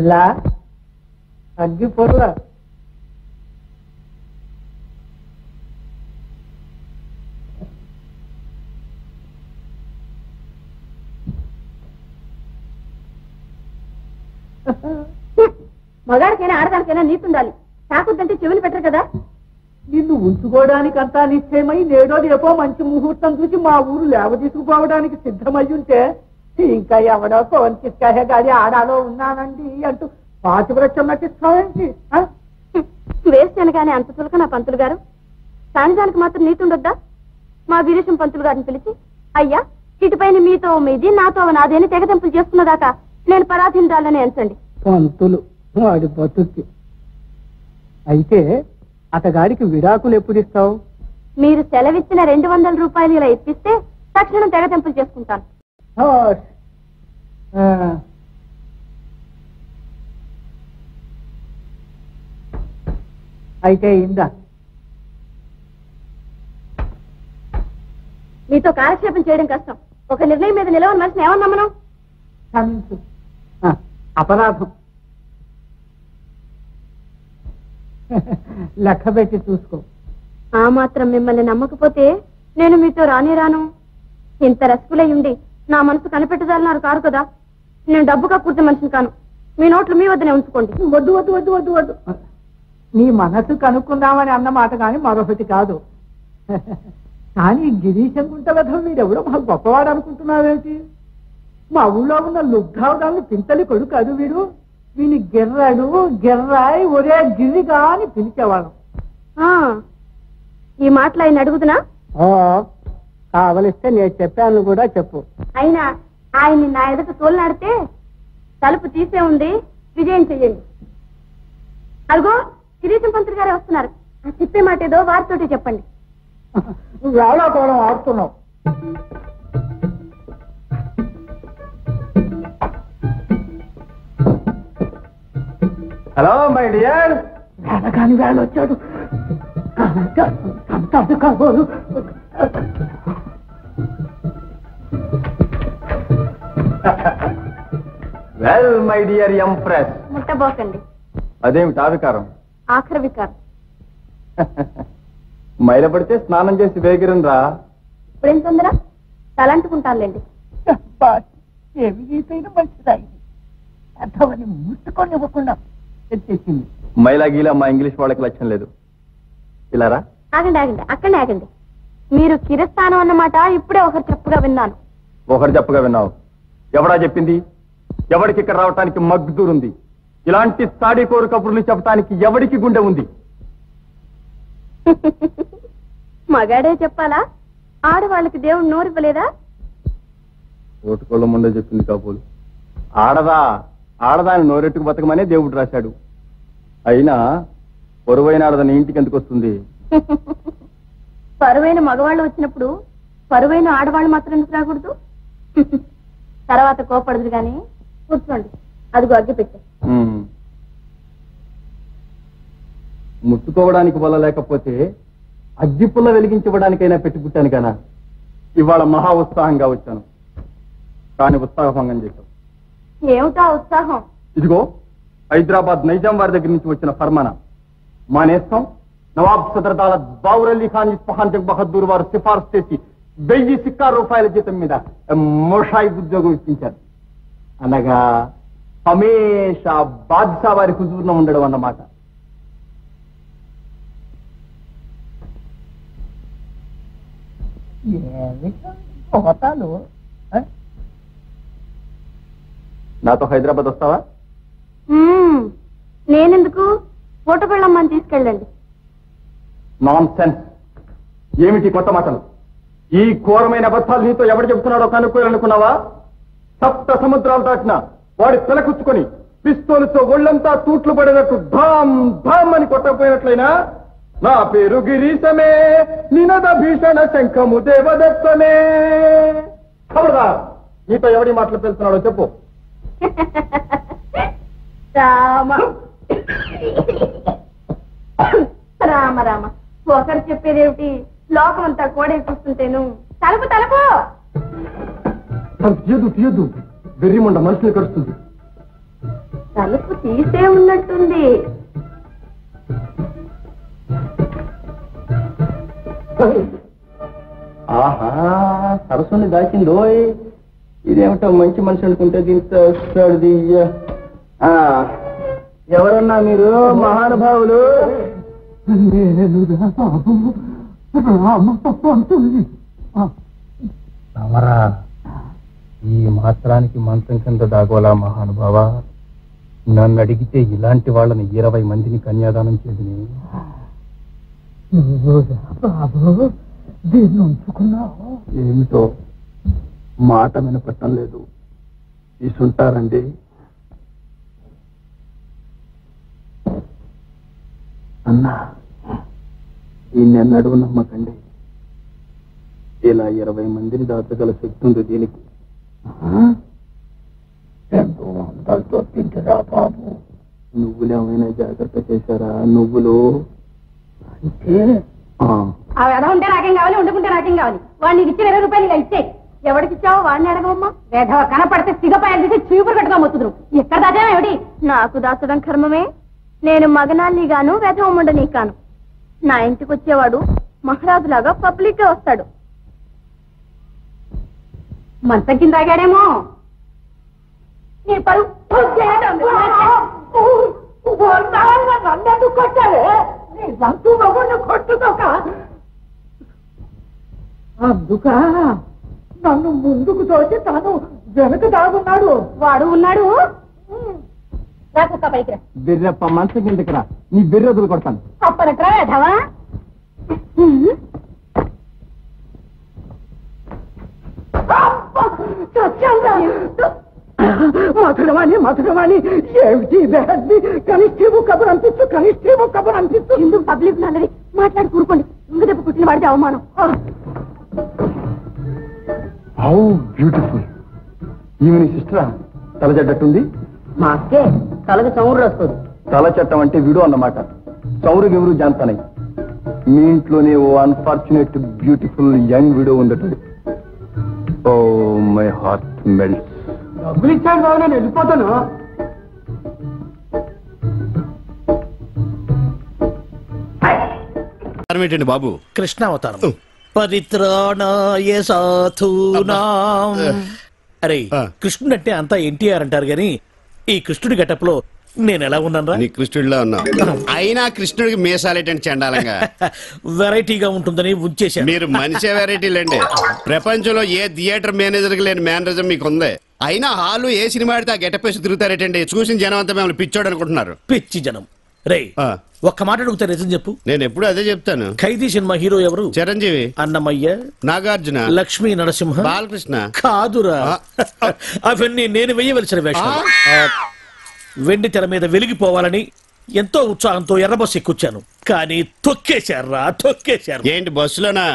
ఇలా అగ్గి పొరల మగాడికైనా ఆడదానికైనా నీతుండాలి. తాకుద్దంటే చెవులు పెట్టరు కదా. నిన్ను ఉంచుకోవడానికంతా నిశ్చయమై నేడో రేపో మంచి ముహూర్తం చూసి మా ఊరు లేవ తీసుకుపోవడానికి సిద్ధమై ఉంటే ఇంకా ఎవడో కోన్కిస్కాయ గారి ఆడాలో ఉన్నానండి అంటూ పాతివ్రత్యం నటిస్తావేంటి? వేస్తాను కానీ అంత చులక నా పంతులు గారు. సానిదానికి మాత్రం నీతుండొద్దా? మా వీరేశం పంతులు గారిని పిలిచి, అయ్యా ఇటుపైన మీతో మీది నాతో నాదేని తెగతెంపులు చేసుకున్నదాకా నేను పరాధీనురాలని ఎంచండి. పంతులు వాడి బతుక్కి. అయితే అతగాడికి విడాకులు ఎప్పుడు ఇస్తావు? మీరు సెలవిచ్చిన 200 రూపాయలు ఇలా ఇప్పిస్తే తక్షణం తెగతెంపులు చేసుకుంటాను. అయితే ఇందా మీతో కాలక్షేపం చేయడం కష్టం. ఒక నిర్ణయం మీద నిలవని మనిషిని ఏమన్నా మనం క్షమించు. అపరాధం లెక్క పెట్టి చూసుకో. ఆ మాత్రం మిమ్మల్ని నమ్మకపోతే నేను మీతో రాను. ఇంత రసికులై ఉండి నా మనసు కనిపెట్టదాలన్నారు కారు కదా. నేను డబ్బుగా కూర్చో మనిషిని కాను. మీ నోట్లు మీ వద్దనే ఉంచుకోండి. వద్దు వద్దు వద్దు వద్దు వద్దు. నీ మనసు కనుక్కుందామని అన్నమాట కానీ మరొకటి కాదు. కానీ గిరీశం గుంట వధం మీరెవడో మాకు గొప్పవాడు అనుకుంటున్నావేంటి? మా ఊళ్ళో ఉన్న లుగ్ధావుడాన్ని పింతలి కొడుకు కాదు వీడు. వీని గిర్రాడు గిర్రాయి ఒరే గిరిగా అని పిలిచేవాడు. ఈ మాటలు ఆయన అడుగుతున్నా? కావలిస్తే నేను చెప్పాను కూడా చెప్పు. అయినా ఆయన్ని నా ఎదుట తోలనాడితే తలుపు తీసే ఉంది. విజయం చెయ్యండి. అరుగో గిరీశం పంతులు గారే వస్తున్నారు. ఆ చెప్పే మాట ఏదో వారితోటి చెప్పండి. వేళాకోళం ఆడుతున్నావు. Hello my dear. వేళ కాని వేళ వచ్చాడు. కాబోలు వెల్ మై డియర్ ఎంప్రెస్. ముట్టబోకండి. అదేమిటి ఆ వికారం? ఆఖరి వికారం. మైలపడితే స్నానం చేసి వేగిరన్ రా. ఇప్పుడేం తొందర? తలంటుకుంటానులేండి. ఏమి గీతైనా మంచిదాయింది. అర్థమని ముట్టుకొని ఇవ్వకుండా తెచ్చేసింది. మైలా గీలా మా ఇంగ్లీష్ వాళ్ళకి లక్ష్యం లేదు. ఇలారా. ఆగండి ఆగండి, అక్కడనే ఆగండి. మీరు కిరస్థానం అన్నమాట ఇప్పుడే ఒకరు చెప్పుగా విన్నాను. ఒకరు చెప్పగా విన్నావు? ఎవడా చెప్పింది? ఎవడికి ఇక్కడ రావటానికి మగ్దూరుంది? ఇలాంటి తాడి కోరు కబుర్లు చెప్పడానికి ఎవడికి గుండె ఉంది? మగాడే చెప్పాలా? ఆడవాళ్ళకి దేవుడు నోరివ్వలేదా? ఓటుకోళ్ళ ముందే చెప్పింది కాబోలు. ఆడదాని నోరెట్టుకు బతకమనే దేవుడు రాశాడు. అయినా పొరువైన ఆడదాని ఇంటికి ఎందుకు వస్తుంది? పరువైన మగవాళ్ళు వచ్చినప్పుడు పరువైన ఆడవాళ్ళు మాత్రం ఎందుకు రాకూడదు? తర్వాత కోపడదు గాని కూర్చోండి. అదిగో అగ్గి పెట్టే. ముట్టుకోవడానికి వల్ల లేకపోతే అగ్గిపుల్ల వెలిగించడానికైనా పెట్టుకుంటాను కానా. ఇవాళ మహా ఉత్సాహంగా వచ్చాను, కానీ ఉత్సాహభంగం చేశావు. ఏమిటా ఉత్సాహం? ఇదిగో హైదరాబాద్ నైజాం వారి దగ్గర నుంచి వచ్చిన ఫర్మానా. మా నేస్తం నవాబ్ సదర్ దాలత్ బావుర్ అలీ ఖాన్ ఇస్ఫహాన్ జగ్ బహదూర్ వారు సిఫార్సు చేసి 1000 సిక్కా రూపాయల జీతం మీద మోషాయి ఉద్యోగం ఇప్పించారు. అనగా హమేషా బాద్షా వారి హుజూర్లో ఉండడం అన్నమాట. నాతో హైదరాబాద్ వస్తావా? నేనెందుకు? ఫోటో పెళ్ళమ్మని తీసుకెళ్ళండి. Non sense. ఏమిటి కొత్త మాటలు? ఈ ఘోరమైన అబద్ధాలు నీతో ఎవడు చెబుతున్నాడో కనుక్కోవాలనుకున్నావా? 7 సముద్రాలు దాటినా వాడి తలకుచ్చుకొని పిస్తోలుతో ఒళ్ళంతా తూట్లు పడినట్టు ధామ్ ధామ్ అని కొట్టకపోయినట్లయినా నా పేరు గిరీశమే, నినద భీషణ శంఖము దేవదత్తమే. ఖబర్దార్, నీతో ఎవడి మాటలు తెలుస్తున్నాడో చెప్పు. రామ రామ రామ, ఒకరు చెప్పేదేమిటి? లోకం అంతా కోడే చూస్తుంటేను. తలుపు తలుపు. తీయదు తీయదు, వెర్రిమండ మనుషులు కడుస్తుంది. తలుపు తీసే ఉన్నట్టుంది. ఆహా, సరస్సుని దాచిందో. ఇదేమిటో మంచి మనిషి అనుకుంటే దీంతో ఎవరన్నా మీరు మహానుభావులు? రామరా, ఈ మాత్రానికి మంచం కింద దాగోలా మహానుభావ. నన్ను అడిగితే ఇలాంటి వాళ్ళని 20 మందిని కన్యాదానం చేసి దీన్ని ఉంచుకున్నావు. ఏమిటో మాట వినపట్టం లేదు. తీసుంటారండి. అన్నా, ఈ నెన్నడు నమ్మకండి. ఇలా 20 మందిని దాచగల శక్తి ఉంది దీనికి. ఎంతో అందాలతో తింటరా బాబు. నువ్వులేమైనా జాగ్రత్త చేశారా? నువ్వులు అంటే ఉంటే నాకేం కావాలి, వండుకుంటే నాకేం కావాలి. వాడు నీకు ఇచ్చిన 20 రూపాయలు ఇలా ఇచ్చే. ఎవరికి ఇచ్చావో వాడిని అడగమ్మా. వేధవ కనపడితే సిగపాయలు తీసి చీపురు కట్టుగా మొత్తుదురు. ఎక్కడ దాచా ఏమిటి? నాకు దాచడం కర్మమే. నేను మగనాన్ని గాను వేధవమ్మండని కాను. నా ఇంటికి వచ్చేవాడు మహారాజులాగా పబ్లిక్ గా వస్తాడు. మంచం కింద ఆగాడేమో. నీ పరువు నన్నెందుకు కొట్టావే? నీ సంతు మగుడిని కొట్టుకోక. అందుక నన్ను ముందుకు తోచి తాను వెనక దాగున్నాడు. వాడు ఉన్నాడు. రాకుక్క పైకి రా. బిర్రప్ప మంచం కిందకి రా. నీ బిర్రదులు కొడతాను. అప్పనట్రా వేధవా. మధురవాణి మధురవాణి, ఏమిటి కనిష్ఠేమో కబురు అనిపిస్తూ, కనిష్ఠేమో కబురు అనిపిస్తూ. ఎందుకు పబ్లిక్ నన్నది మాట్లాడి కూరుకోండి. ఇంక దెబ్బ పుట్టిన వాడితే అవమానం. How beautiful. ఈమె సిస్టరా? తల చెడ్డట్టుంది. మా అక్కే తలకు చౌరు రాసుకోదు. తల చట్టం అంటే విడు అన్నమాట. చౌరు గివురు జాంతనై. మీ ఇంట్లోనే ఓ అన్ఫార్చునేట్ బ్యూటిఫుల్ యంగ్ విడో ఉండదు. Oh my heart melts. డబ్బులు ఇచ్చాను బాబు, నేను వెళ్ళిపోతాను. ఏంటండి బాబు? కృష్ణావతారం. పరిత్రాణాయ సాధూనాం. అరే, కృష్ణుడు అంటే అంతా ఎన్టీఆర్ అంటారు గాని ఈ కృష్ణుడి గెటప్ లో నేను ఎలా ఉన్నాను? నీ కృష్ణుడిలా ఉన్నావు. అయినా కృష్ణుడికి మీసాలేటండి చండాలంగా. వెరైటీగా ఉంటుందని ఉంచేశాను. మీరు మనిషే వెరైటీలండి. ప్రపంచంలో ఏ థియేటర్ మేనేజర్ కి లేని మేనరిజం మీకు ఉంది. అయినా హాలు ఏ సినిమా ఆడితే ఆ గెటప్ వేసి తిరుగుతారేటండి. చూసిన జనం అంతా మిమ్మల్ని పిచ్చోడు అనుకుంటున్నారు. పిచ్చి జనం. రే, ఒక్క మాట అడుగుతా, నిజం చెప్పు. నేను ఎప్పుడు అదే చెప్తాను. ఖైదీ సినిమా హీరో ఎవరు? చిరంజీవి, అన్నమయ్య, నాగార్జున, లక్ష్మీ నరసింహ, బాలకృష్ణ. కాదురా, అవన్నీ నేను వెయ్యవలసిన వేషాలు. వెండి తెర మీద వెలిగిపోవాలని ఎంతో ఉత్సాహంతో ఎర్రబస్సు ఎక్కుచ్చాను. కానీ తొక్కేశారా, తొక్కేశారు. ఏంటి బస్సులోనా?